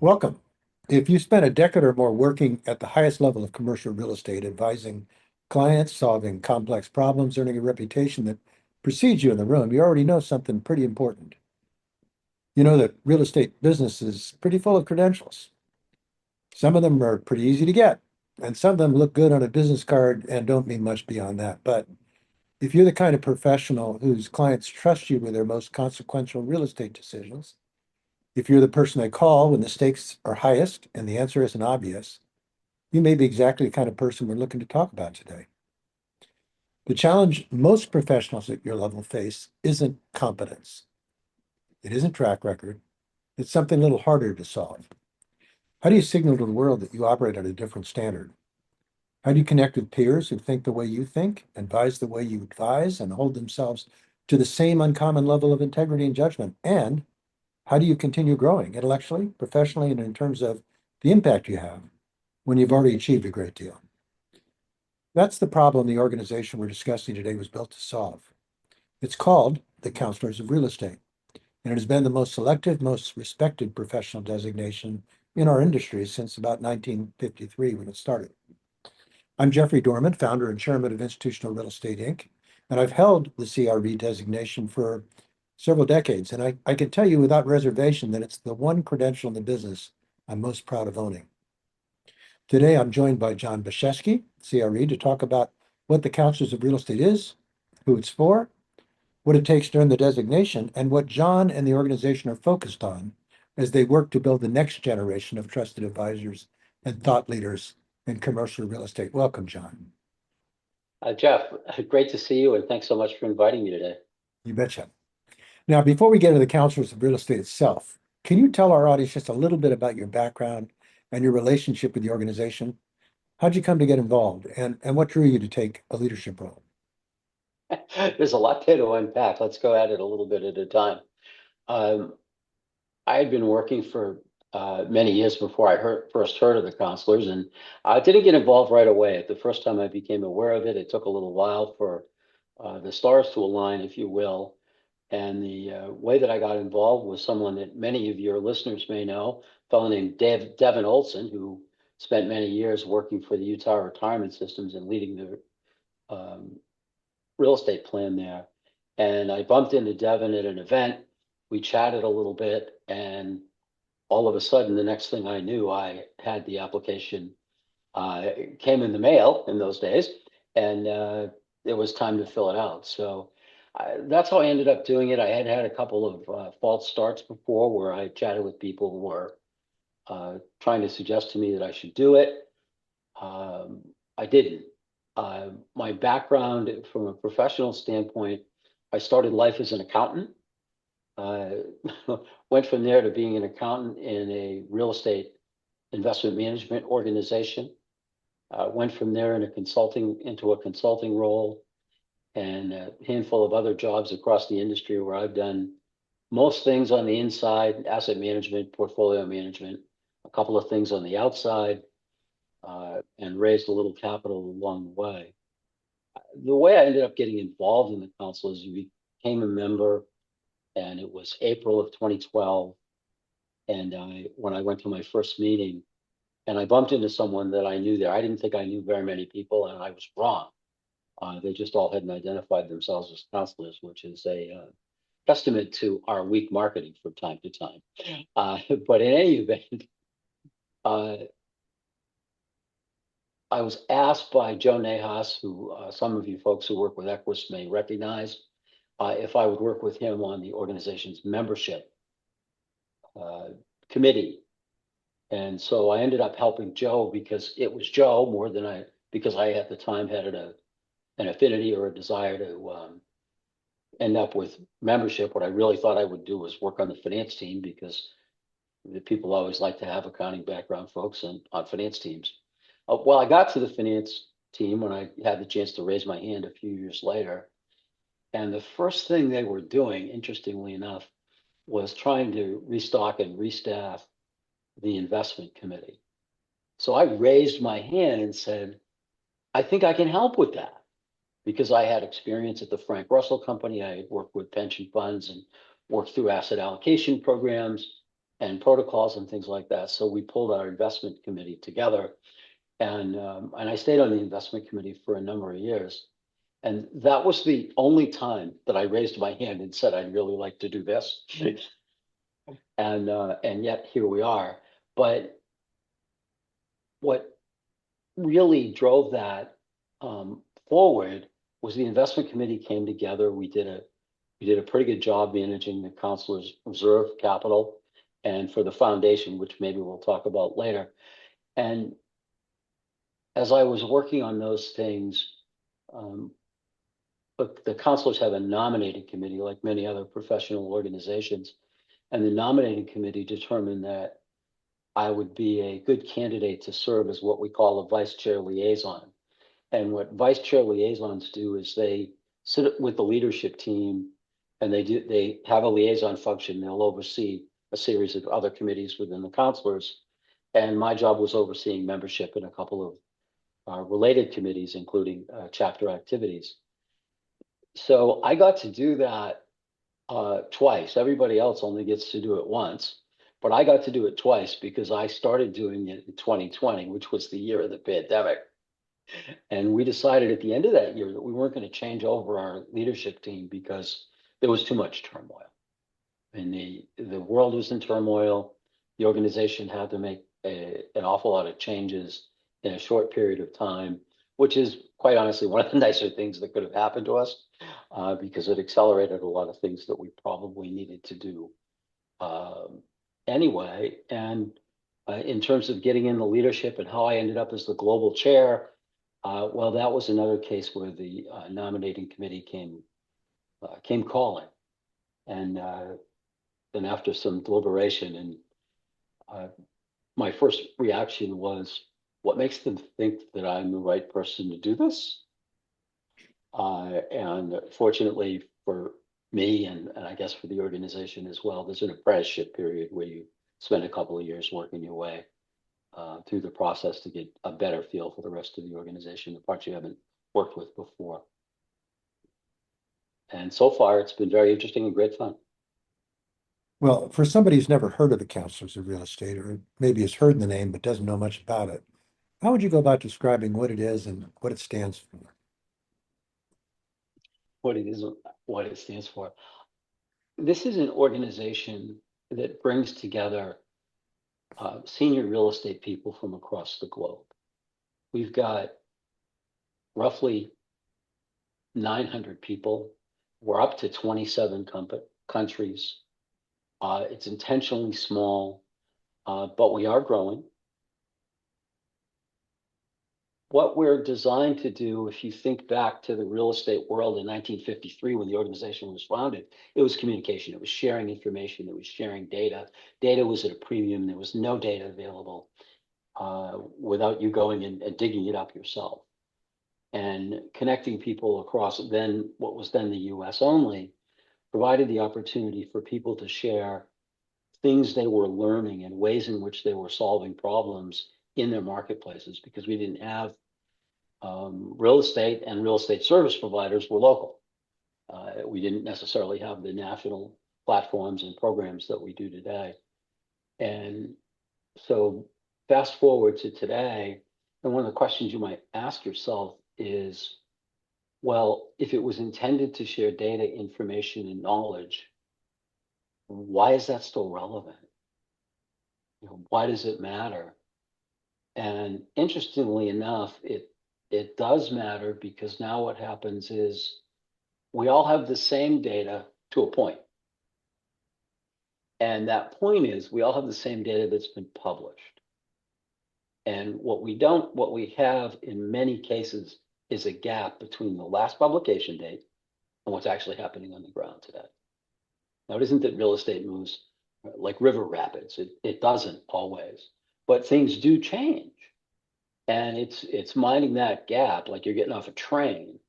Welcome. If you spent a decade or more working at the highest level of commercial real estate, advising clients, solving complex problems, earning a reputation that precedes you in the room, you already know something pretty important. You know that real estate business is pretty full of credentials. Some of them are pretty easy to get, and some of them look good on a business card and don't mean much beyond that. But if you're the kind of professional whose clients trust you with their most consequential real estate decisions, if you're the person they call when the stakes are highest and the answer isn't obvious, you may be exactly the kind of person we're looking to talk about today. The challenge most professionals at your level face isn't competence. It isn't track record. It's something a little harder to solve. How do you signal to the world that you operate at a different standard? How do you connect with peers who think the way you think, advise the way you advise, and hold themselves to the same uncommon level of integrity and judgment? And how do you continue growing intellectually, professionally, and in terms of the impact you have when you've already achieved a great deal? That's the problem the organization we're discussing today was built to solve. It's called the Counselors of Real Estate, and it has been the most selective, most respected professional designation in our industry since about 1953 when it started. I'm Geoffrey Dohrmann, founder and chairman of Institutional Real Estate, Inc., and I've held the CRE designation for several decades, and I can tell you without reservation that it's the one credential in the business I'm most proud of owning. Today, I'm joined by John Baczewski, CRE, to talk about what the Counselors of Real Estate is, who it's for, what it takes to earn the designation, and what John and the organization are focused on as they work to build the next generation of trusted advisors and thought leaders in commercial real estate. Welcome, John. Jeff, great to see you, and thanks so much for inviting me today. You betcha. Now, before we get into the Counselors of Real Estate itself, can you tell our audience just a little bit about your background and your relationship with the organization? How'd you come to get involved, and what drew you to take a leadership role? There's a lot there to unpack. Let's go at it a little bit at a time. Um, I had been working for many years before first heard of the counselors, and I didn't get involved right away. The first time I became aware of it, it took a little while for the stars to align, if you will. And the way that I got involved was someone that many of your listeners may know, a fellow named Devin Olson, who spent many years working for the Utah Retirement Systems and leading the real estate plan there. And I bumped into Devin at an event. We chatted a little bit, and all of a sudden, the next thing I knew, I had the application. It came in the mail in those days, and it was time to fill it out. So that's how I ended up doing it. I had had a couple of false starts before where I chatted with people who were trying to suggest to me that I should do it. I didn't. My background from a professional standpoint, I started life as an accountant. Went from there to being an accountant in a real estate investment management organization. Went from there into a consulting role and a handful of other jobs across the industry where I've done most things on the inside, asset management, portfolio management, a couple of things on the outside, and raised a little capital along the way. The way I ended up getting involved in the council is you became a member, and it was April of 2012. And when I went to my first meeting, and I bumped into someone that I knew there. I didn't think I knew very many people, and I was wrong. They just all hadn't identified themselves as counselors, which is a testament to our weak marketing from time to time. But in any event, uh, I was asked by Joe Nahas, who some of you folks who work with Equus may recognize, if I would work with him on the organization's membership committee. And so I ended up helping Joe because it was Joe more than because I at the time had an affinity or a desire to end up with membership. What I really thought I would do was work on the finance team because the people always like to have accounting background folks on finance teams. Well, I got to the finance team when I had the chance to raise my hand a few years later. And the first thing they were doing, interestingly enough, was trying to restock and restaff the investment committee. So I raised my hand and said, I think I can help with that because I had experience at the Frank Russell Company. I had worked with pension funds and worked through asset allocation programs. and protocols and things like that. So we pulled our investment committee together, and I stayed on the investment committee for a number of years. And that was the only time that I raised my hand and said, I'd really like to do this. And yet here we are. But what really drove that forward was the investment committee came together. We did a pretty good job managing the councilor's reserve capital and for the foundation, which maybe we'll talk about later. And as I was working on those things, but the councilors have a nominating committee like many other professional organizations. And the nominating committee determined that I would be a good candidate to serve as what we call a vice chair liaison. And what vice chair liaisons do is they sit with the leadership team and they have a liaison function. They'll oversee a series of other committees within the councilors. And my job was overseeing membership in a couple of related committees, including chapter activities. So I got to do that twice. Everybody else only gets to do it once, but I got to do it twice because I started doing it in 2020, which was the year of the pandemic. And we decided at the end of that year that we weren't going to change over our leadership team because there was too much turmoil. And the world was in turmoil. The organization had to make an awful lot of changes in a short period of time, which is quite honestly one of the nicer things that could have happened to us because it accelerated a lot of things that we probably needed to do anyway. And in terms of getting in the leadership and how I ended up as the global chair, well, that was another case where the nominating committee came calling. And then after some deliberation, and my first reaction was, what makes them think that I'm the right person to do this? And fortunately for me, and I guess for the organization as well, there's an apprenticeship period where you spend a couple of years working your way through the process to get a better feel for the rest of the organization, the parts you haven't worked with before. And so far, it's been very interesting and great fun. Well, for somebody who's never heard of the Counselors of Real Estate, or maybe has heard the name but doesn't know much about it, how would you go about describing what it is and what it stands for? What it is, what it stands for. This is an organization that brings together senior real estate people from across the globe. We've got roughly 900 people. We're up to 27 countries. It's intentionally small, but we are growing. What we're designed to do, if you think back to the real estate world in 1953, when the organization was founded, it was communication. It was sharing information. It was sharing data. Data was at a premium. There was no data available without you going and digging it up yourself. And connecting people across then what was then the US only provided the opportunity for people to share things they were learning and ways in which they were solving problems in their marketplaces, because we didn't have real estate, and real estate service providers were local. We didn't necessarily have the national platforms and programs that we do today. And so fast forward to today, and one of the questions you might ask yourself is, well, if it was intended to share data, information, and knowledge, why is that still relevant? You know, why does it matter? And interestingly enough, it does matter because now what happens is we all have the same data to a point. And that point is we all have the same data that's been published. And what we have in many cases is a gap between the last publication date and what's actually happening on the ground today. Now, it isn't that real estate moves like river rapids. It doesn't always, but things do change. And it's minding that gap, like you're getting off a train,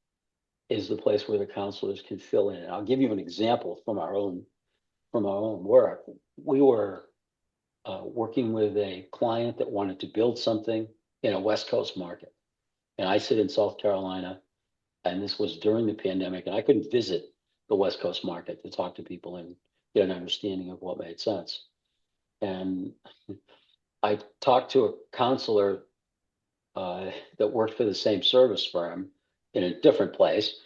is the place where the counselors can fill in. And I'll give you an example from our own work. We were working with a client that wanted to build something in a West Coast market. And I sit in South Carolina, and this was during the pandemic, and I couldn't visit the West Coast market to talk to people and get an understanding of what made sense. And I talked to a counselor that worked for the same service firm in a different place,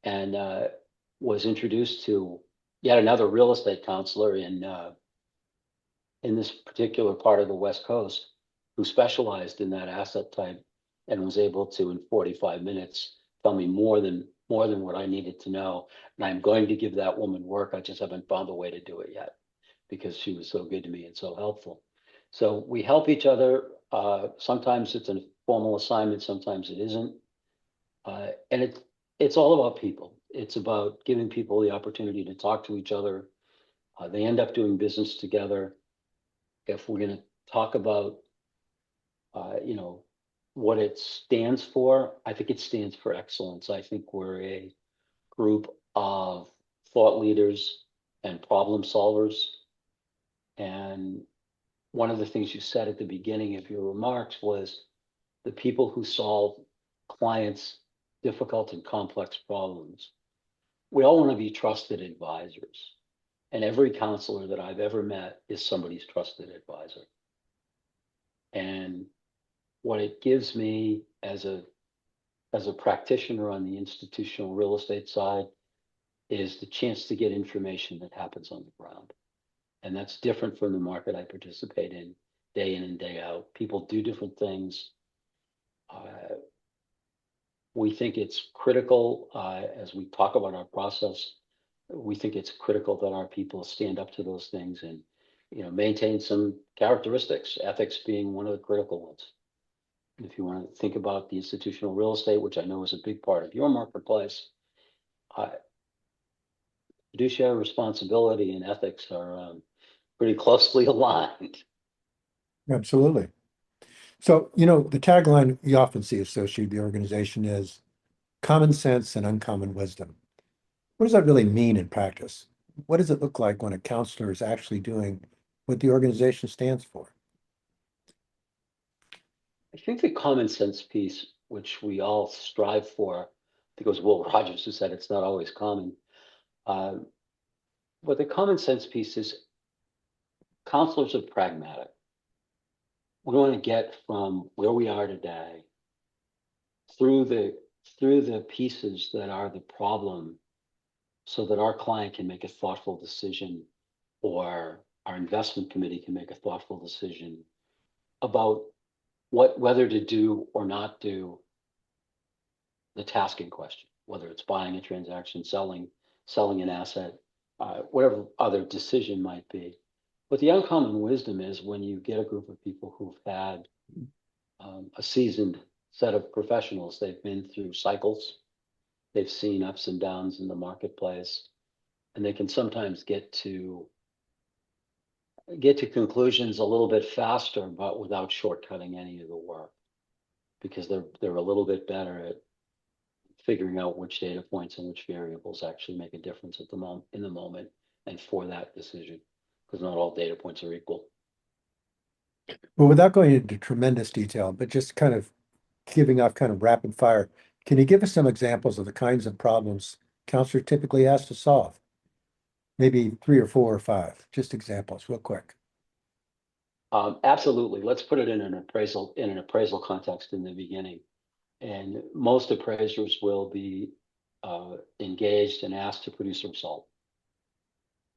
and was introduced to yet another real estate counselor in this particular part of the West Coast who specialized in that asset type and was able to, in 45 minutes, tell me more than what I needed to know. And I'm going to give that woman work. I just haven't found a way to do it yet because she was so good to me and so helpful. So we help each other. Sometimes it's a formal assignment, sometimes it isn't. And it's all about people. It's about giving people the opportunity to talk to each other. They end up doing business together. If we're going to talk about, you know, what it stands for, I think it stands for excellence. I think we're a group of thought leaders and problem solvers. And one of the things you said at the beginning of your remarks was the people who solve clients' difficult and complex problems. We all want to be trusted advisors. And every counselor that I've ever met is somebody's trusted advisor. And what it gives me as a practitioner on the institutional real estate side is the chance to get information that happens on the ground. And that's different from the market I participate in and day out. People do different things. We think it's critical as we talk about our process. We think it's critical that our people stand up to those things and, maintain some characteristics, ethics being one of the critical ones. If you want to think about the institutional real estate, which I know is a big part of your marketplace, uh, fiduciary responsibility and ethics are pretty closely aligned. Absolutely. So, the tagline you often see associated with the organization is common sense and uncommon wisdom. What does that really mean in practice? What does it look like when a counselor is actually doing what the organization stands for? I think the common sense piece, which we all strive for, I think it was Will Rogers who said it's not always common. Uh, but the common sense piece is counselors are pragmatic. We want to get from where we are today through the pieces that are the problem so that our client can make a thoughtful decision or our investment committee can make a thoughtful decision about whether to do or not do the task in question, whether it's buying a transaction, selling an asset, whatever other decision might be. But the uncommon wisdom is when you get a group of people who've had a seasoned set of professionals, they've been through cycles, they've seen ups and downs in the marketplace, and they can sometimes get to conclusions a little bit faster, but without shortcutting any of the work, because they're a little bit better at figuring out which data points and which variables actually make a difference at the moment in the moment and for that decision, because not all data points are equal. Well, without going into tremendous detail, but just kind of giving off kind of rapid fire, can you give us some examples of the kinds of problems counselor typically has to solve? Maybe three or four or five, just examples, real quick. Absolutely. Let's put it in an appraisal context in the beginning. And most appraisers will be engaged and asked to produce a result.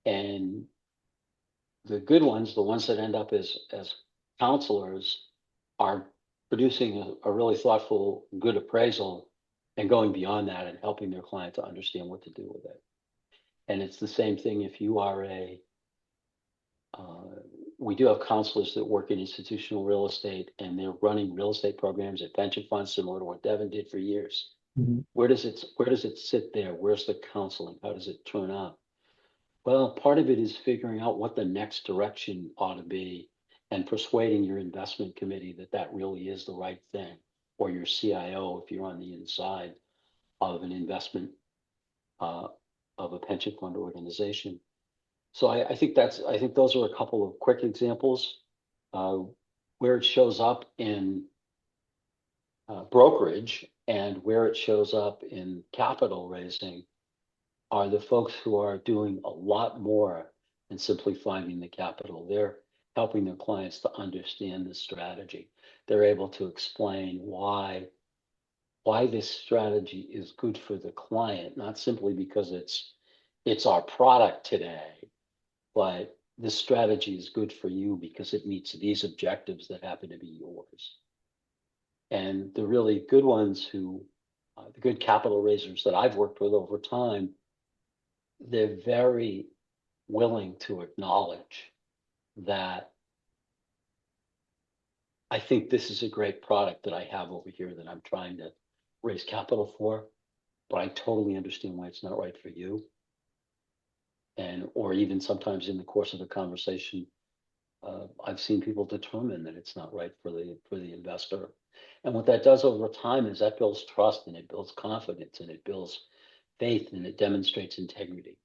And the good ones, the ones that end up as counselors, are producing a really thoughtful, good appraisal and going beyond that and helping their client to understand what to do with it. And it's the same thing if you are uh, we do have counselors that work in institutional real estate and they're running real estate programs at pension funds similar to what Devin did for years. Mhm. Where does it sit there? Where's the counseling? How does it turn up? Well, part of it is figuring out what the next direction ought to be and persuading your investment committee that that really is the right thing, or your CIO if you're on the inside of an investment uh, of a pension fund organization. So I think those are a couple of quick examples. Uh, where it shows up in brokerage and where it shows up in capital raising are the folks who are doing a lot more than simply finding the capital. helping their clients to understand the strategy. They're able to explain why this strategy is good for the client, not simply because it's our product today, but this strategy is good for you because it meets these objectives that happen to be yours. And the really good ones the good capital raisers that I've worked with over time, they're very willing to acknowledge that I think this is a great product that I have over here that I'm trying to raise capital for, but I totally understand why it's not right for you. And, or even sometimes in the course of a conversation, I've seen people determine that it's not right for the investor. And what that does over time is that builds trust and it builds confidence and it builds faith and it demonstrates integrity.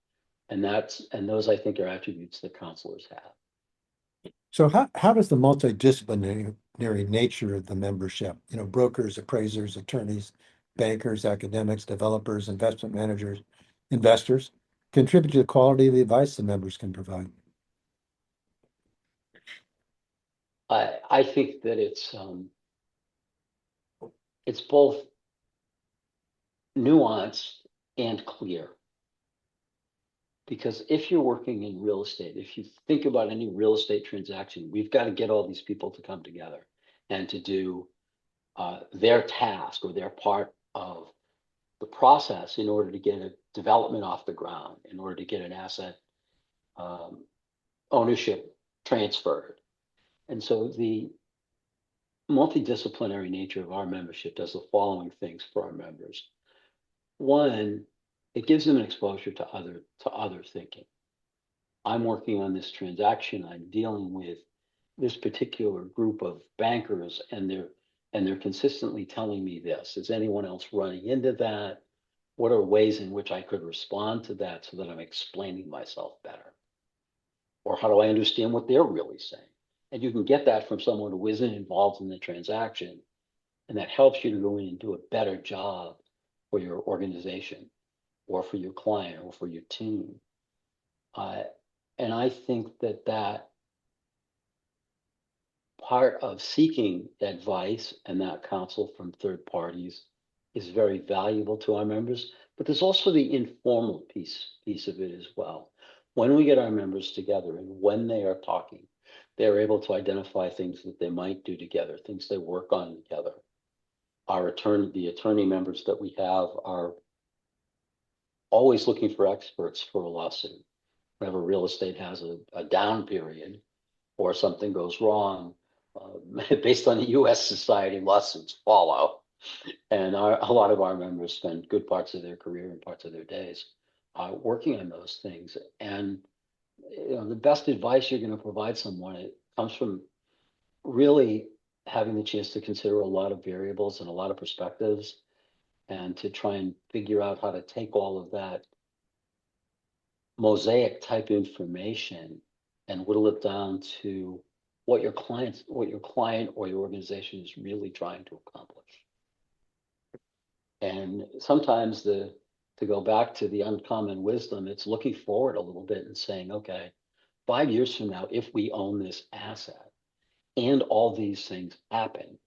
And those I think are attributes that counselors have. So how does the multidisciplinary nature of the membership, brokers, appraisers, attorneys, bankers, academics, developers, investment managers, investors, contribute to the quality of the advice the members can provide? I think that it's both nuanced and clear. Because if you're working in real estate, if you think about any real estate transaction, we've got to get all these people to come together and to do their task or their part of the process in order to get a development off the ground, in order to get an asset ownership transferred. And so the multidisciplinary nature of our membership does the following things for our members. One, it gives them an exposure to other thinking. I'm working on this transaction. I'm dealing with this particular group of bankers, and they're consistently telling me this. Is anyone else running into that? What are ways in which I could respond to that so that I'm explaining myself better? Or how do I understand what they're really saying? And you can get that from someone who isn't involved in the transaction, and that helps you to go in and do a better job for your organization or for your client or for your team. And I think that part of seeking advice and that counsel from third parties is very valuable to our members. But there's also the informal piece of it as well. When we get our members together and when they are talking, they're able to identify things that they might do together, things they work on together. The attorney members that we have are always looking for experts for a lawsuit. Whenever real estate has a down period or something goes wrong, based on the US society, lawsuits follow. And a lot of our members spend good parts of their career and parts of their days working on those things. And the best advice you're going to provide someone, it comes from really having the chance to consider a lot of variables and a lot of perspectives, and to try and figure out how to take all of that mosaic type information and whittle it down to what your client or your organization is really trying to accomplish. And sometimes to go back to the uncommon wisdom, it's looking forward a little bit and saying, okay, 5 years from now, if we own this asset and all these things happen,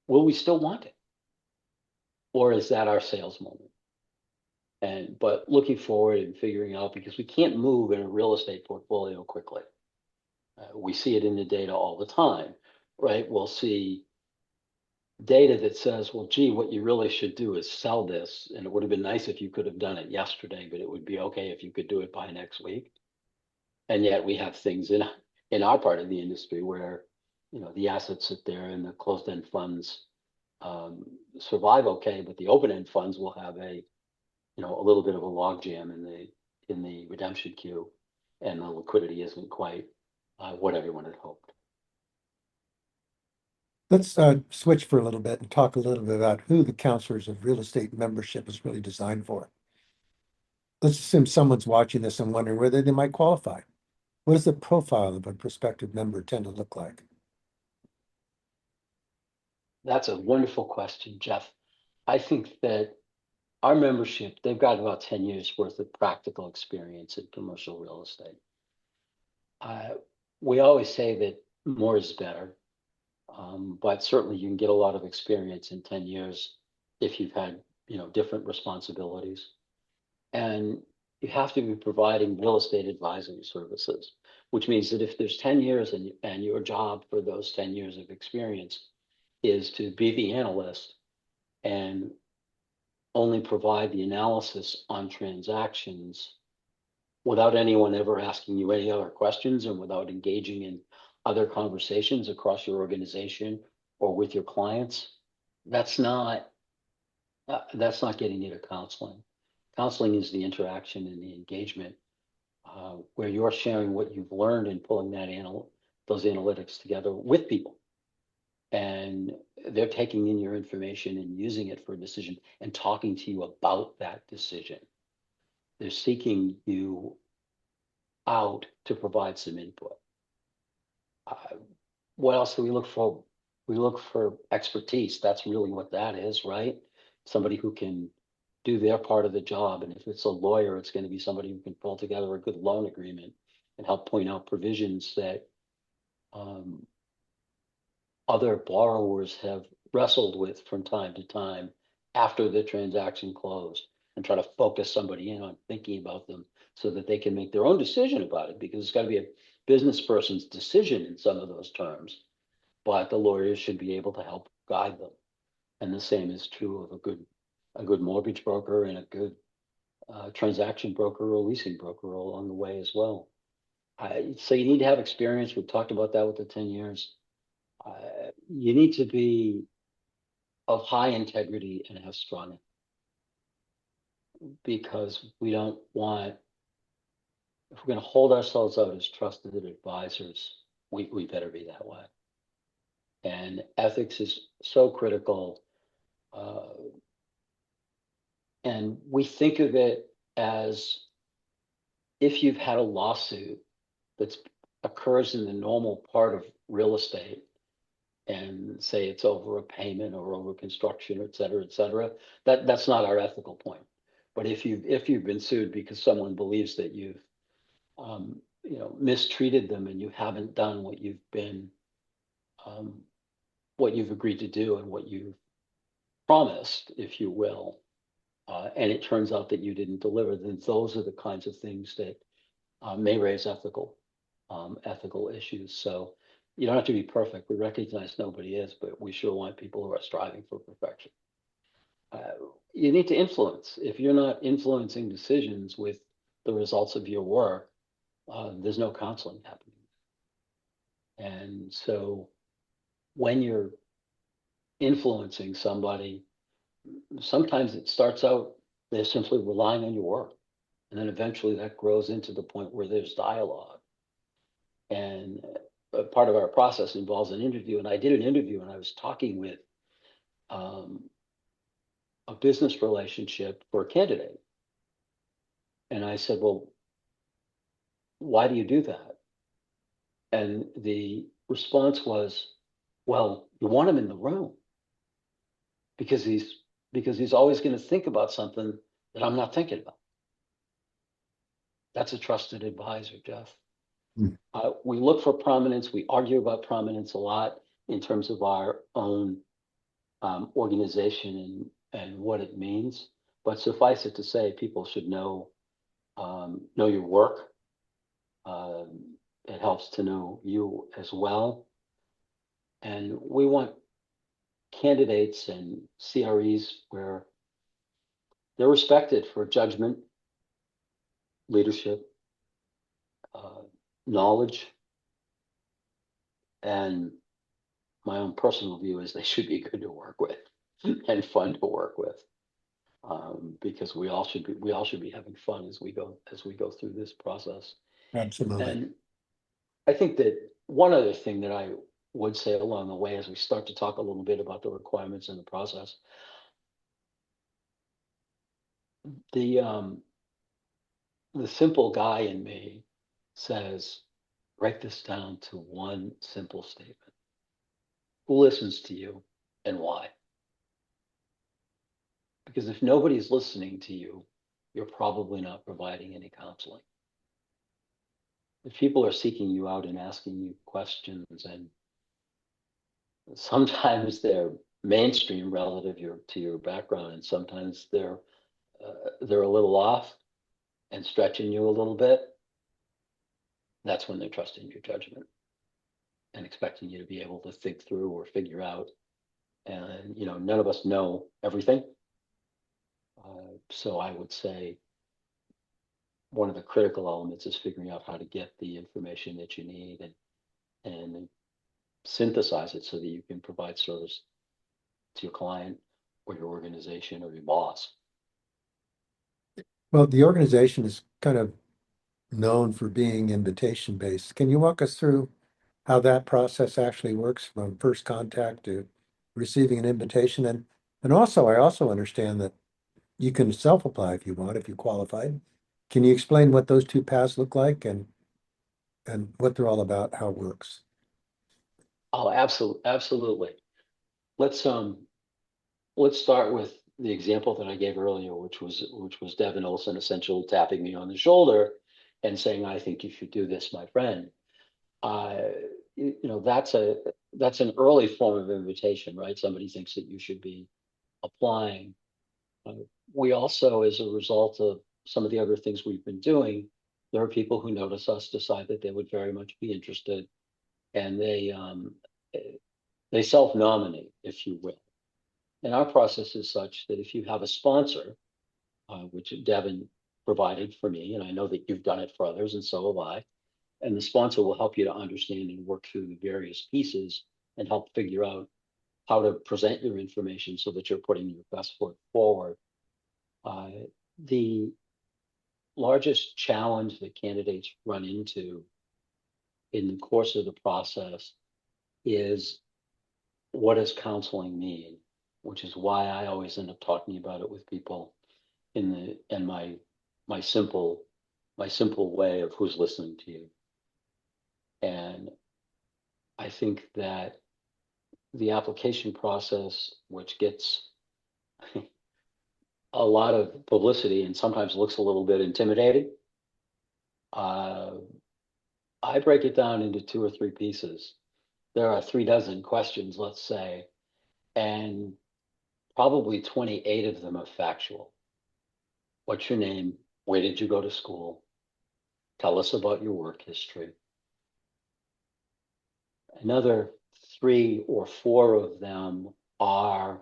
will we still want it? Or is that our sales moment? But looking forward and figuring out, because we can't move in a real estate portfolio quickly. We see it in the data all the time, right? We'll see data that says, well, gee, what you really should do is sell this. And it would have been nice if you could have done it yesterday, but it would be okay if you could do it by next week. And yet we have things in our part of the industry where, the assets sit there and the closed-end funds survive okay, but the open-end funds will have a little bit of a logjam in the redemption queue, and the liquidity isn't quite what everyone had hoped. Let's switch for a little bit and talk a little bit about who the counselors of real estate membership is really designed for. Let's assume someone's watching this and wondering whether they might qualify. What does the profile of a prospective member tend to look like? That's a wonderful question, Jeff. I think that our membership, they've got about 10 years worth of practical experience in commercial real estate. we always say that more is better. But certainly you can get a lot of experience in 10 years if you've had, different responsibilities. And you have to be providing real estate advisory services, which means that if there's 10 years and your job for those 10 years of experience is to be the analyst and only provide the analysis on transactions without anyone ever asking you any other questions and without engaging in other conversations across your organization or with your clients, that's not getting you to counseling. Counseling is the interaction and the engagement where you're sharing what you've learned and pulling those analytics together with people. And they're taking in your information and using it for a decision and talking to you about that decision. They're seeking you out to provide some input. What else do we look for? We look for expertise. That's really what that is, right? Somebody who can do their part of the job. And if it's a lawyer, it's going to be somebody who can pull together a good loan agreement and help point out provisions that other borrowers have wrestled with from time to time after the transaction closed, and try to focus somebody in on thinking about them so that they can make their own decision about it, because it's got to be a business person's decision in some of those terms, but the lawyers should be able to help guide them. And the same is true of a good mortgage broker and a good transaction broker or leasing broker along the way as well. So you need to have experience. We've talked about that with the 10 years. You need to be of high integrity and have strong, because we don't want, if we're going to hold ourselves out as trusted advisors, we better be that way. And ethics is so critical. And we think of it as, if you've had a lawsuit that occurs in the normal part of real estate, and say it's over a payment or over construction, et cetera, that's not our ethical point. But if you've been sued because someone believes that you've mistreated them and you haven't done what you've agreed to do and what you've promised, if you will, and it turns out that you didn't deliver, then those are the kinds of things that may raise ethical issues. So you don't have to be perfect. We recognize nobody is, but we sure want people who are striving for perfection. You need to influence. If you're not influencing decisions with the results of your work, there's no counseling happening. And so when you're influencing somebody, sometimes it starts out, they're simply relying on your work. And then eventually that grows into the point where there's dialogue. And part of our process involves an interview. And I did an interview and I was talking with a business relationship for a candidate. And I said, well, why do you do that? And the response was, well, you want him in the room because he's always going to think about something that I'm not thinking about. That's a trusted advisor, Jeff. Mm. We look for prominence. We argue about prominence a lot in terms of our own organization and what it means. But suffice it to say, people should know your work. It helps to know you as well. And we want candidates and CREs where they're respected for judgment, leadership, knowledge, and my own personal view is they should be good to work with and fun to work with, because we all should be having fun as we go through this process. Absolutely. And I think that one other thing that I would say along the way, as we start to talk a little bit about the requirements in the process, the simple guy in me says, break this down to one simple statement. Who listens to you and why? Because if nobody's listening to you, you're probably not providing any counseling. if people are seeking you out and asking you questions, and sometimes they're mainstream relative to your background, and sometimes they're a little off and stretching you a little bit, that's when they're trusting your judgment and expecting you to be able to think through or figure out. And, none of us know everything. So I would say one of the critical elements is figuring out how to get the information that you need and synthesize it so that you can provide service to your client or your organization or your boss. Well, the organization is kind of known for being invitation based. Can you walk us through how that process actually works from first contact to receiving an invitation? And also, I also understand that you can self-apply if you want, if you qualified. Can you explain what those two paths look like and what they're all about, how it works? Oh, absolutely, absolutely. Let's let's start with the example that I gave earlier, which was Devin Olson essentially tapping me on the shoulder and saying, "I think you should do this, my friend." Uh, that's an early form of invitation, right? Somebody thinks that you should be applying. Uh, we also, as a result of some of the other things we've been doing, there are people who notice us, decide that they would very much be interested, and they self-nominate, if you will. And our process is such that if you have a sponsor, which Devin provided for me, and I know that you've done it for others, and so have I, and the sponsor will help you to understand and work through the various pieces and help figure out how to present your information so that you're putting your best foot forward. Uh, the largest challenge that candidates run into in the course of the process is, what does counseling mean? Which is why I always end up talking about it with people in my simple my simple way of who's listening to you. And I think that the application process, which gets a lot of publicity and sometimes looks a little bit intimidating, uh, I break it down into two or three pieces. There are 36 questions, let's say, and probably 28 of them are factual. What's your name? Where did you go to school? Tell us about your work history. Another 3 or 4 of them are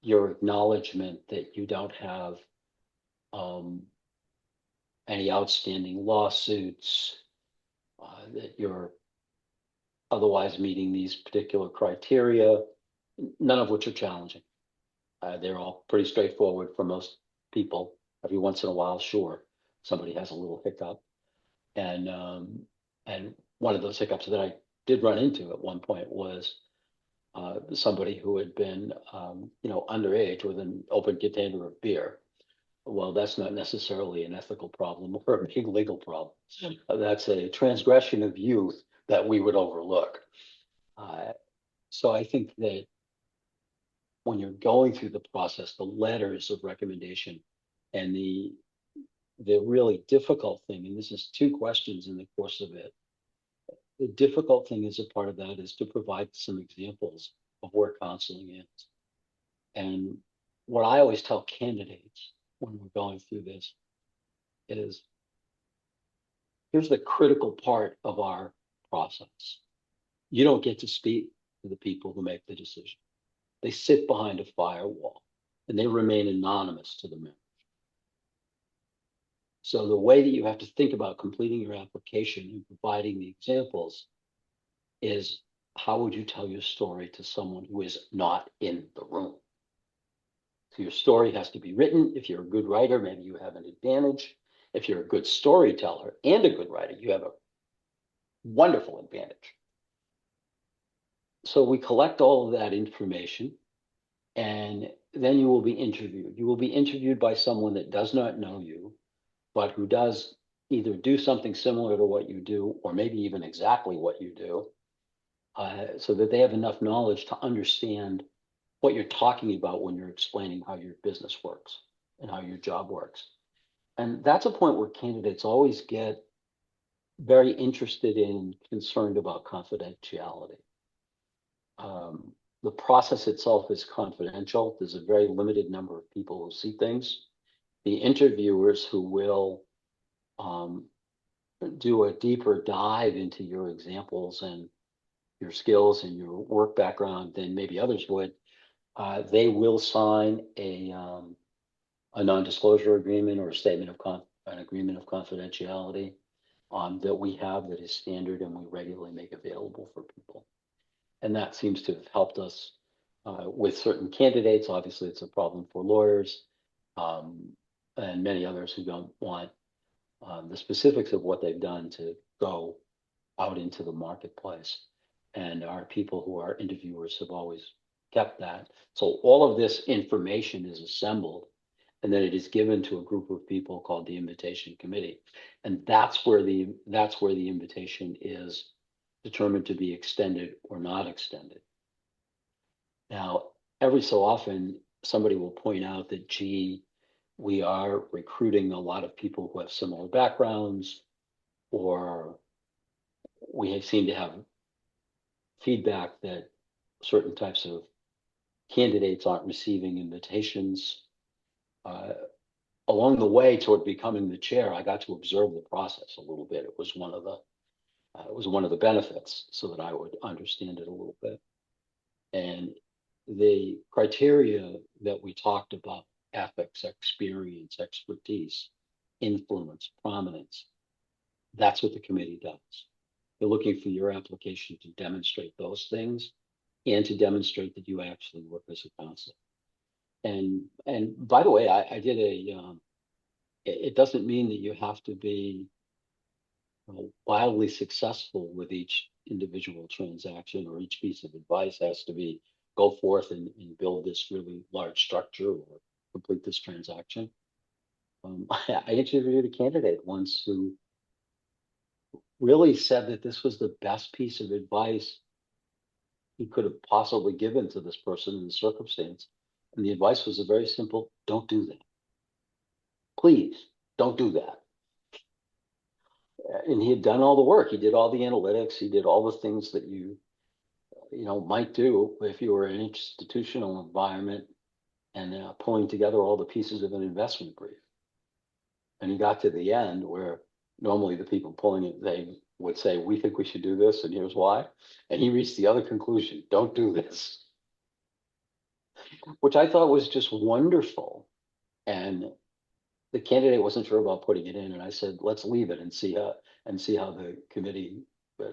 your acknowledgement that you don't have um, any outstanding lawsuits, that you're otherwise meeting these particular criteria, none of which are challenging. They're all pretty straightforward for most people. Every once in a while, sure, somebody has a little hiccup, and one of those hiccups that I did run into at one point was somebody who had been, underage with an open container of beer. Well, that's not necessarily an ethical problem or a big legal problem. That's a transgression of youth that we would overlook. Uh, so I think that when you're going through the process, the letters of recommendation and the really difficult thing, and this is 2 questions in the course of it, the difficult thing as a part of that is to provide some examples of where counseling is. And what I always tell candidates when we're going through this is, here's the critical part of our process. You don't get to speak to the people who make the decision. They sit behind a firewall and they remain anonymous to the members. So the way that you have to think about completing your application and providing the examples is, how would you tell your story to someone who is not in the room? So your story has to be written. If you're a good writer, maybe you have an advantage. If you're a good storyteller and a good writer, you have a wonderful advantage. So we collect all of that information, and then you will be interviewed. You will be interviewed by someone that does not know you, but who does either do something similar to what you do, or maybe even exactly what you do, so that they have enough knowledge to understand what you're talking about when you're explaining how your business works and how your job works. And that's a point where candidates always get very interested in, concerned about confidentiality. The process itself is confidential. There's a very limited number of people who see things. The interviewers who will um, do a deeper dive into your examples and your skills and your work background than maybe others would, they will sign a non-disclosure agreement or a statement of an agreement of confidentiality that we have that is standard and we regularly make available for people. And that seems to have helped us with certain candidates. Obviously, it's a problem for lawyers um, and many others who don't want the specifics of what they've done to go out into the marketplace. And our people who are interviewers have always kept that. So all of this information is assembled and then it is given to a group of people called the invitation committee. And that's where the invitation is determined to be extended or not extended. Now, every so often, somebody will point out that, gee, we are recruiting a lot of people who have similar backgrounds, or we seem to have feedback that certain types of candidates aren't receiving invitations. Along the way toward becoming the chair, I got to observe the process a little bit. It was one of the benefits, so that I would understand it a little bit. And the criteria that we talked about, ethics, experience, expertise, influence, prominence, that's what the committee does. They're looking for your application to demonstrate those things and to demonstrate that you actually work as a counselor. And by the way, I did it doesn't mean that you have to be wildly successful with each individual transaction, or each piece of advice has to be go forth and build this really large structure or complete this transaction. I interviewed a candidate once who really said that this was the best piece of advice he could have possibly given to this person in the circumstance. And the advice was a very simple: don't do that. Please don't do that. And he had done all the work. He did all the analytics. He did all the things that you might do if you were in an institutional environment and pulling together all the pieces of an investment brief. And he got to the end where normally the people pulling it, they would say, we think we should do this, and here's why. And he reached the other conclusion: don't do this, which I thought was just wonderful. And the candidate wasn't sure about putting it in, and I said, let's leave it and see how the committee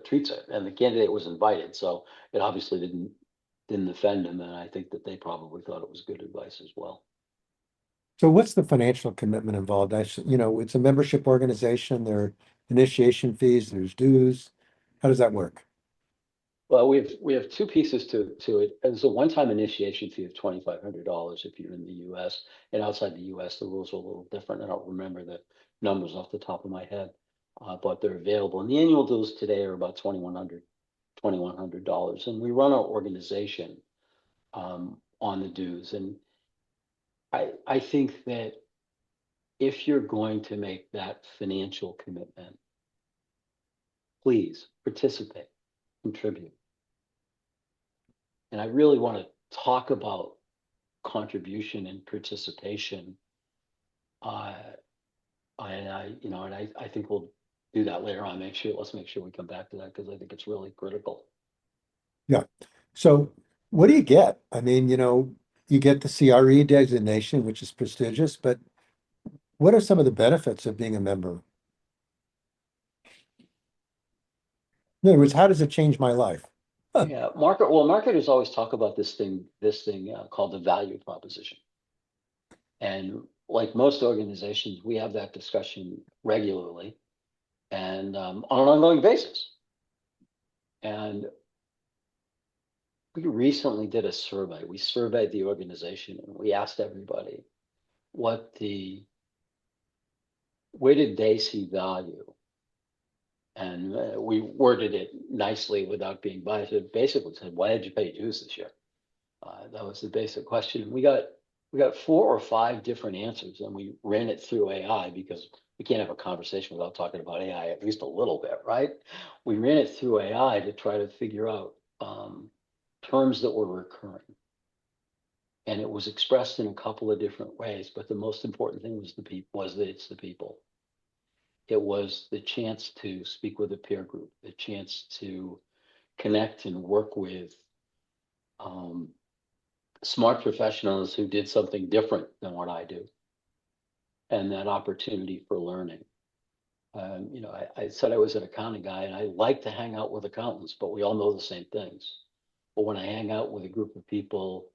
treats it. And the candidate was invited, so it obviously didn't offend him, and I think that they probably thought it was good advice as well. So what's the financial commitment involved? It's a membership organization, there are initiation fees, there's dues. How does that work? Well, we have two pieces to it. There's a one-time initiation fee of $2,500 if you're in the U.S. and outside the U.S. The rules are a little different. I don't remember the numbers off the top of my head, but they're available. And the annual dues today are about $2,100, and we run our organization on the dues. And I think that if you're going to make that financial commitment, please participate, contribute. And I really want to talk about contribution and participation. Uh, and I think we'll do that later on. Let's make sure we come back to that, because I think it's really critical. Yeah. So what do you get? I mean, you get the CRE designation, which is prestigious, but what are some of the benefits of being a member? In other words, how does it change my life? Huh. Yeah, marketers always talk about this thing called the value proposition. And like most organizations, we have that discussion regularly and on an ongoing basis. And we recently did a survey. We surveyed the organization and we asked everybody where did they see value? And we worded it nicely without being biased. It basically said, why did you pay dues this year? That was the basic question. We got we got 4 or 5 different answers, and we ran it through AI because we can't have a conversation without talking about AI at least a little bit, right? We ran it through AI to try to figure out terms that were recurring. And it was expressed in a couple of different ways, but the most important thing was that it's the people. It was the chance to speak with a peer group, the chance to connect and work with um, smart professionals who did something different than what I do, and that opportunity for learning. I said I was an accounting guy, and I like to hang out with accountants, but we all know the same things. But when I hang out with a group of people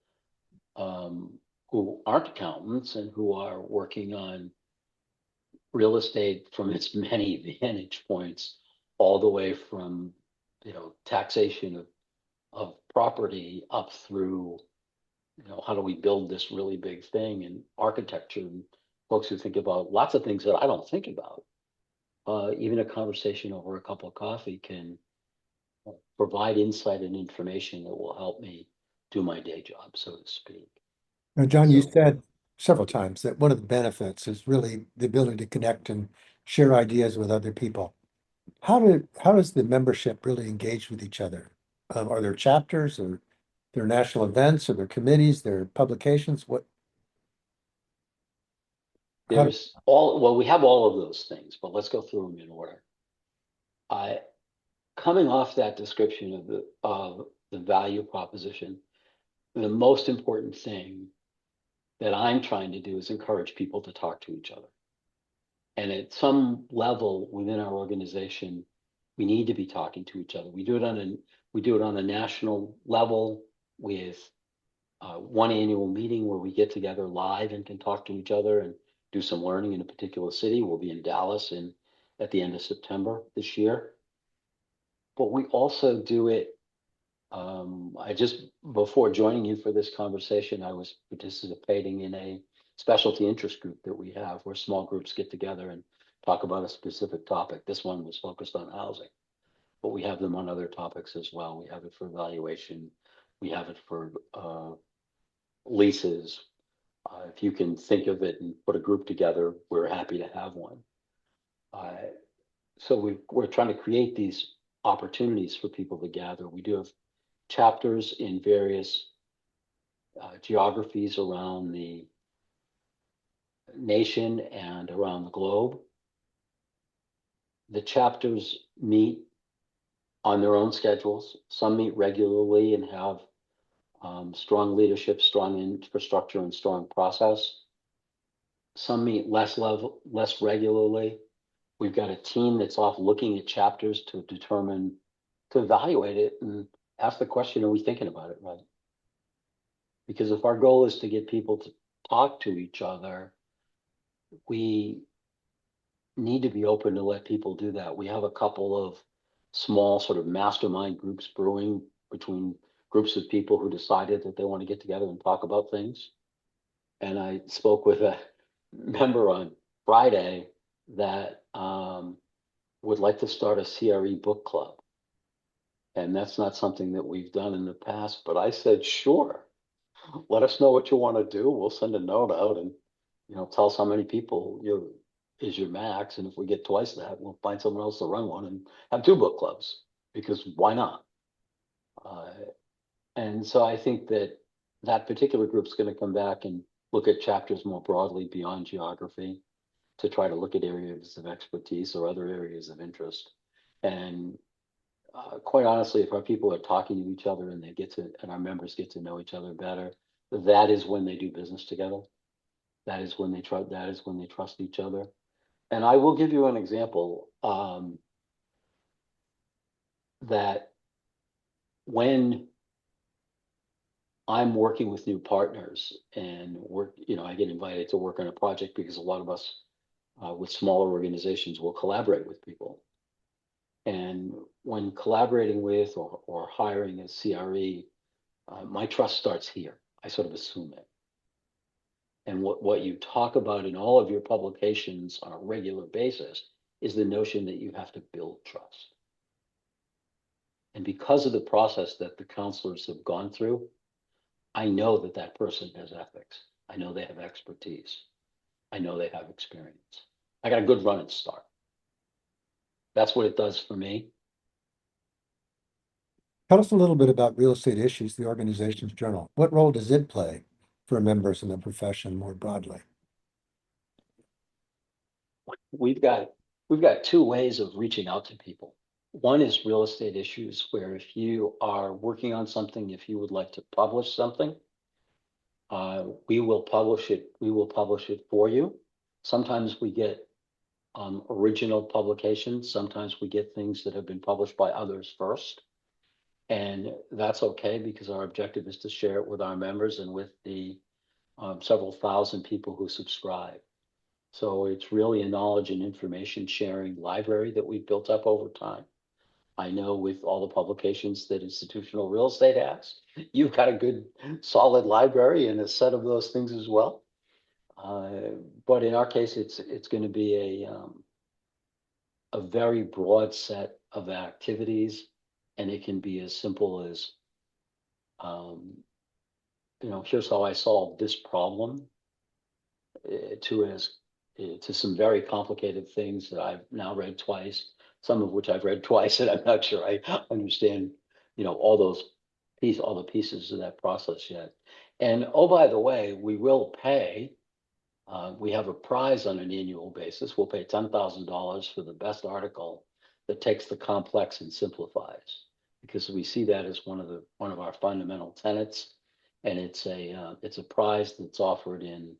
who aren't accountants and who are working on real estate from its many vantage points, all the way from taxation of property up through how do we build this really big thing, and architecture, and folks who think about lots of things that I don't think about. Even a conversation over a cup of coffee can provide insight and information that will help me do my day job, so to speak. Now, John, you So said several times that one of the benefits is really the ability to connect and share ideas with other people. How does the membership really engage with each other? Are there chapters or there national events or there committees, there publications? How, we have all of those things, but let's go through them in order. I Coming off that description of the value proposition, the most important thing that I'm trying to do is encourage people to talk to each other. And at some level within our organization, we need to be talking to each other. We do it on a national level with one annual meeting where we get together live and can talk to each other and do some learning in a particular city. We'll be in Dallas at the end of September this year. But we also do it. Before joining you for this conversation, I was participating in a specialty interest group that we have where small groups get together and talk about a specific topic. This one was focused on housing, but we have them on other topics as well. We have it for valuation. We have it for leases. If you can think of it and put a group together, we're happy to have one. So we're trying to create these opportunities for people to gather. We do have chapters in various geographies around the nation and around the globe. The chapters meet on their own schedules. Some meet regularly and have strong leadership, strong infrastructure, and strong process. Some meet less regularly. We've got a team that's off looking at chapters to evaluate it and ask the question, are we thinking about it right? Because if our goal is to get people to talk to each other, we need to be open to let people do that. We have a couple of small sort of mastermind groups brewing between groups of people who decided that they want to get together and talk about things. And I spoke with a member on Friday that would like to start a CRE book club. And that's not something that we've done in the past, but I said, sure, let us know what you want to do. We'll send a note out and, tell us how many people is your max. And if we get twice that, we'll find someone else to run one and have 2 book clubs, because why not? And so I think that particular group's going to come back and look at chapters more broadly beyond geography to try to look at areas of expertise or other areas of interest. And quite honestly, if our people are talking to each other and our members get to know each other better, that is when they do business together. That is when they trust each other. And I will give you an example that when I'm working with new partners and I get invited to work on a project because a lot of us with smaller organizations will collaborate with people. And when collaborating with or hiring a CRE, my trust starts here. I sort of assume it. And what you talk about in all of your publications on a regular basis is the notion that you have to build trust. And because of the process that the counselors have gone through, I know that person has ethics. I know they have expertise. I know they have experience. I got a good running start. That's what it does for me. Tell us a little bit about Real Estate Issues, the organization's journal. What role does it play for members in the profession more broadly? We've got we've got two ways of reaching out to people. One is Real Estate Issues, where if you are working on something, if you would like to publish something, we will publish it. We will publish it for you. Sometimes we get original publications. Sometimes we get things that have been published by others first. And that's okay because our objective is to share it with our members and with the several thousand people who subscribe. So it's really a knowledge and information sharing library that we've built up over time. I know with all the publications that Institutional Real Estate has, you've got a good solid library and a set of those things as well. But in our case, it's going to be a very broad set of activities, and it can be as simple as, um, here's how I solved this problem, to some very complicated things that I've now read twice, some of which I've read twice, and I'm not sure I understand, all the pieces of that process yet. And oh, by the way, we will pay. We have a prize on an annual basis. We'll pay $10,000 for the best article that takes the complex and simplifies, because we see that as one of our fundamental tenets, and it's a prize that's offered in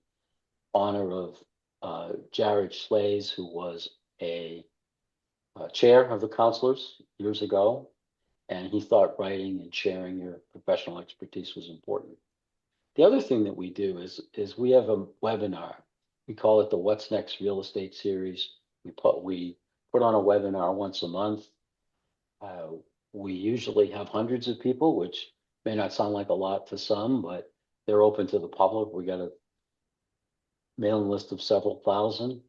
honor of Jared Schlaze, who was a chair of the counselors years ago, and he thought writing and sharing your professional expertise was important. The other thing that we do is we have a webinar. We call it the What's Next Real Estate Series. We put on a webinar once a month. Uh, we usually have hundreds of people, which may not sound like a lot to some, but they're open to the public. We got a mailing list of several thousand.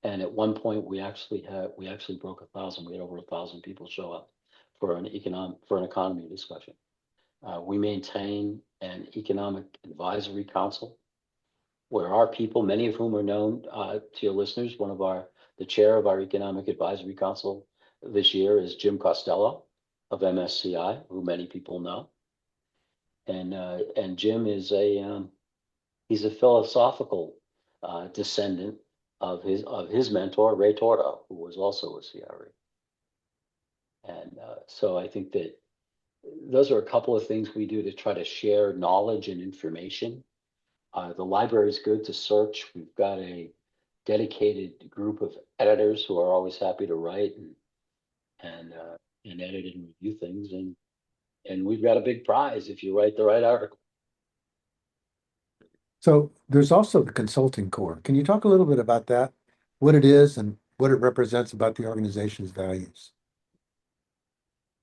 And at one point, we actually broke 1,000. We had over 1,000 people show up for an economy discussion. We maintain an economic advisory council where our people, many of whom are known to your listeners, the chair of our economic advisory council this year is Jim Costello of MSCI, who many people know. And Jim is he's a philosophical descendant of his mentor, Ray Torto, who was also a CRE. And so I think that those are a couple of things we do to try to share knowledge and information. The library is good to search. We've got a dedicated group of editors who are always happy to write and edit and review things. And we've got a big prize if you write the right article. So there's also the consulting core. Can you talk a little bit about that? What it is and what it represents about the organization's values?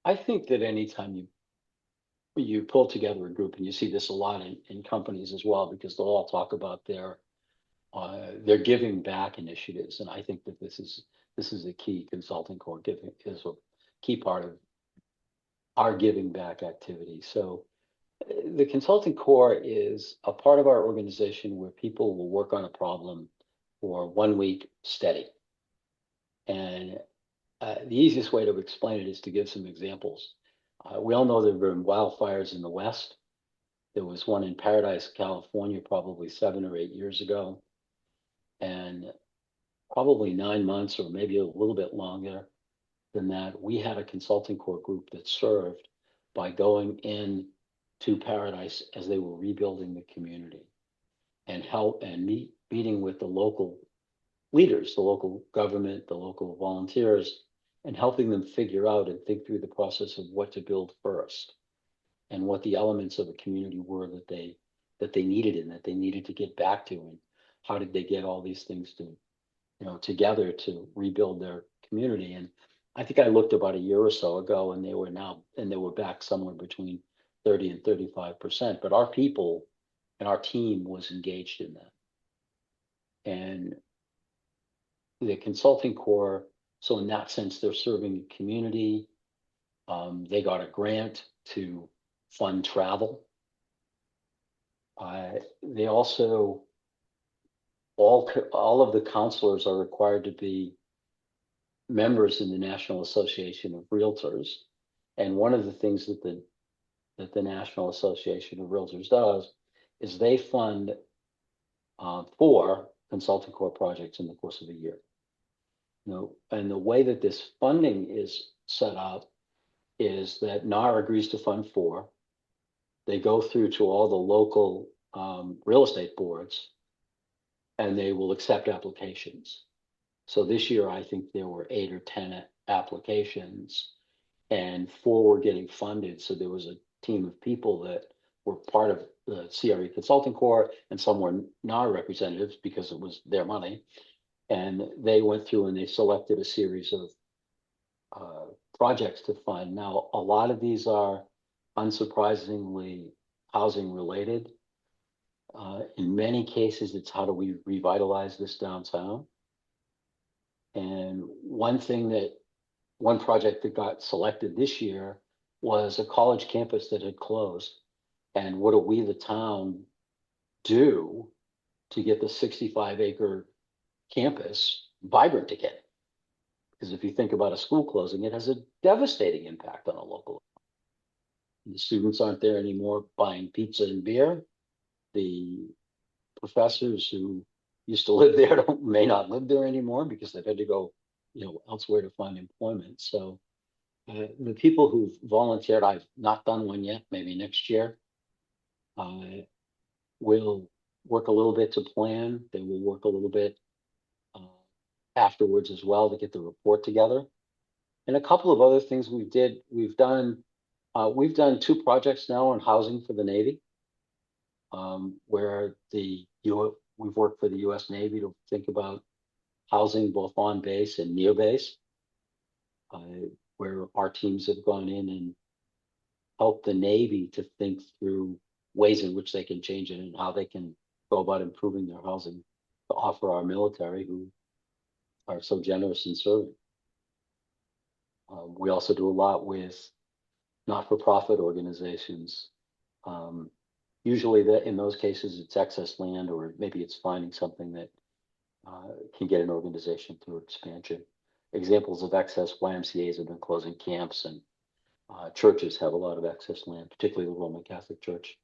I think that anytime you pull together a group, and you see this a lot in companies as well, because they'll all talk about their giving back initiatives. And I think that this is a key. Consulting core giving is a key part of our giving back activity. So the consulting core is a part of our organization where people will work on a problem for 1 week steady. And the easiest way to explain it is to give some examples. We all know there have been wildfires in the West. There was one in Paradise, California, probably 7 or 8 years ago. And probably 9 months or maybe a little bit longer than that, we had a consulting core group that served by going in to Paradise as they were rebuilding the community and meeting with the local leaders, the local government, the local volunteers, and helping them figure out and think through the process of what to build first and what the elements of the community were that they needed and that they needed to get back to, and how did they get all these things together to rebuild their community. And I think I looked about a year or so ago, and they were back somewhere between 30 and 35%. But our people and our team was engaged in that. And the consulting core, so in that sense, they're serving the community. They got a grant to fund travel. They also, all of the counselors are required to be members in the National Association of Realtors. And one of the things that the National Association of Realtors does is they fund 4 consulting core projects in the course of a year. And the way that this funding is set up is that NAR agrees to fund 4. They go through to all the local real estate boards, and they will accept applications. So this year, I think there were 8 or 10 applications, and 4 were getting funded. So there was a team of people that were part of the CRE Consulting Corps, and some were NAR representatives because it was their money. And they went through and they selected a series of projects to fund. Now, a lot of these are unsurprisingly housing related. In many cases, it's how do we revitalize this downtown? And one project that got selected this year was a college campus that had closed. And what do we, the town, do to get the 65-acre campus vibrant again? Because if you think about a school closing, it has a devastating impact on a local. The students aren't there anymore buying pizza and beer. The professors who used to live there may not live there anymore because they've had to go, elsewhere to find employment. So the people who've volunteered, I've not done one yet, maybe next year, will work a little bit to plan. They will work a little bit afterwards as well to get the report together. And a couple of other things we've done 2 projects now on housing for the Navy, where we've worked for the U.S. Navy to think about housing both on base and near base, where our teams have gone in and helped the Navy to think through ways in which they can change it and how they can go about improving their housing to offer our military who are so generous in serving. We also do a lot with not-for-profit organizations. Usually in those cases, it's excess land, or maybe it's finding something that can get an organization through expansion. Examples of excess YMCA's have been closing camps, and churches have a lot of excess land, particularly the Roman Catholic Church,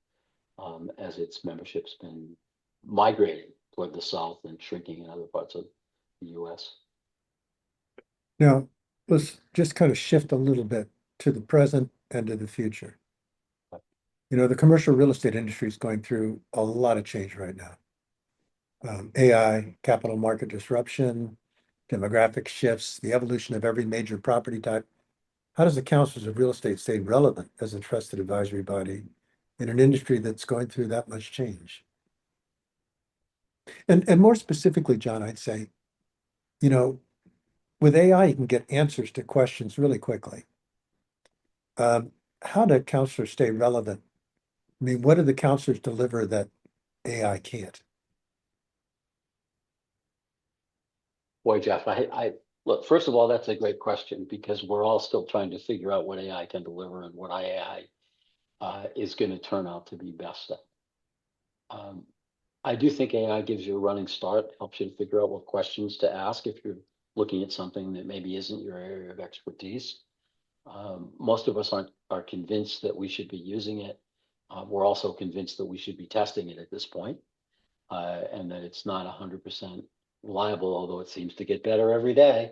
as its membership's been migrating toward the south and shrinking in other parts of the US. Now, let's just kind of shift a little bit to the present and to the future. The commercial real estate industry is going through a lot of change right now. AI, capital market disruption, demographic shifts, the evolution of every major property type. How does the Councils of Real Estate stay relevant as a trusted advisory body in an industry that's going through that much change? And more specifically, John, I'd say, with AI, you can get answers to questions really quickly. How do counselors stay relevant? I mean, what do the counselors deliver that AI can't? Boy, Jeff, I look, first of all, that's a great question because we're all still trying to figure out what AI can deliver and what AI is going to turn out to be best at. I do think AI gives you a running start, helps you to figure out what questions to ask if you're looking at something that maybe isn't your area of expertise. Most of us are convinced that we should be using it. We're also convinced that we should be testing it at this point, and that it's not 100% reliable, although it seems to get better every day.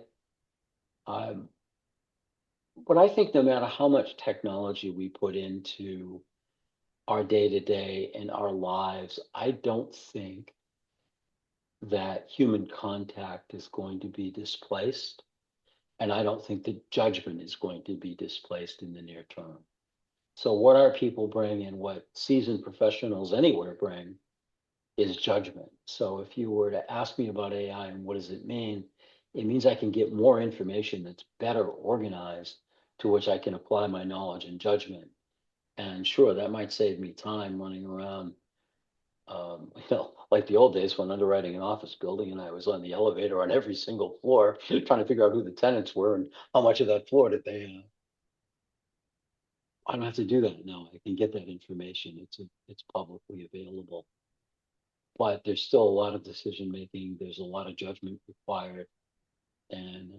But I think no matter how much technology we put into our day-to-day and our lives, I don't think that human contact is going to be displaced. And I don't think that judgment is going to be displaced in the near term. So what our people bring and what seasoned professionals anywhere bring is judgment. So if you were to ask me about AI and what does it mean means I can get more information that's better organized to which I can apply my knowledge and judgment. And sure, that might save me time running around, like the old days when underwriting an office building and I was on the elevator on every single floor trying to figure out who the tenants were and how much of that floor did they I don't have to do that now. I can get that information. It's publicly available. But there's still a lot of decision making. There's a lot of judgment required. And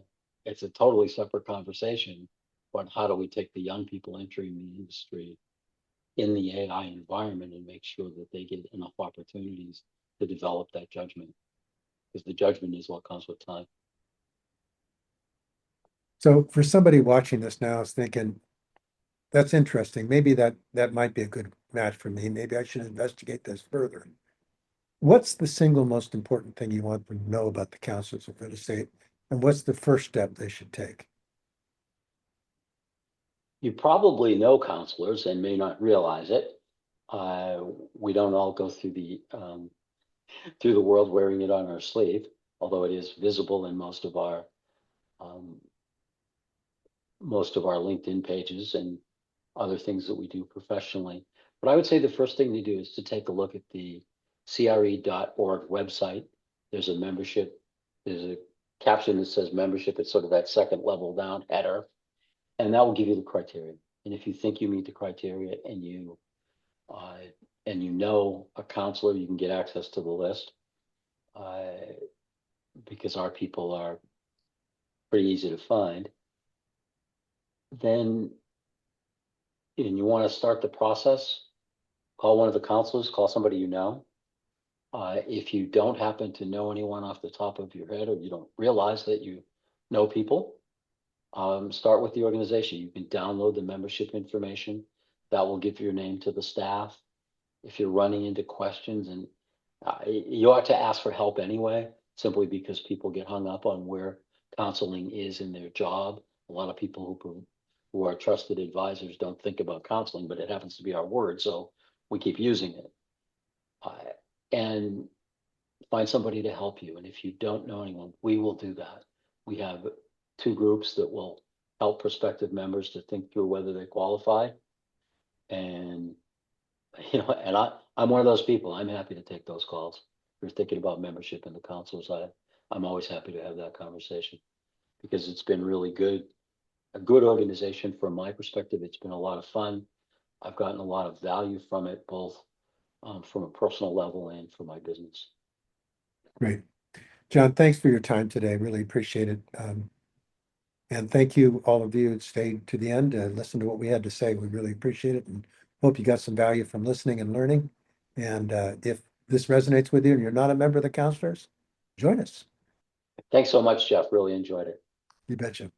it's a totally separate conversation. But how do we take the young people entering the industry in the AI environment and make sure that they get enough opportunities to develop that judgment? Because the judgment is what comes with time. So for somebody watching this now is thinking, that's interesting. Maybe that might be a good match for me. Maybe I should investigate this further. What's the single most important thing you want them to know about the counselors of real estate? And what's the first step they should take? You probably know counselors and may not realize it. We don't all go through the world wearing it on our sleeve, although it is visible in um, most of our LinkedIn pages and other things that we do professionally. But I would say the first thing to do is to take a look at the CRE.org website. There's a membership, there's a caption that says membership. It's sort of that second level down header, and that will give you the criteria. And if you think you meet the criteria uh, and you know a counselor, you can get access to the list uh, because our people are pretty easy to find. Then, and you want to start the process, call one of the counselors, call somebody you know. If you don't happen to know anyone off the top of your head, or you don't realize that you know people, start with the organization. You can download the membership information. That will give your name to the staff. If you're running into questions, and you ought to ask for help anyway, simply because people get hung up on where counseling is in their job. A lot of people who are trusted advisors don't think about counseling, but it happens to be our word, so we keep using it. Uh, and find somebody to help you. And if you don't know anyone, we will do that. We have two groups that will help prospective members to think through whether they qualify. And I'm one of those people. I'm happy to take those calls. If you're thinking about membership in the council side, I'm always happy to have that conversation because it's been really good, a good organization from my perspective. It's been a lot of fun. I've gotten a lot of value from it, both from a personal level and for my business. Great. John, thanks for your time today. Really appreciate it. And thank you, all of you who stayed to the end and listened to what we had to say. We really appreciate it and hope you got some value from listening and learning. And if this resonates with you and you're not a member of the counselors, join us. Thanks so much, Jeff. Really enjoyed it. You betcha.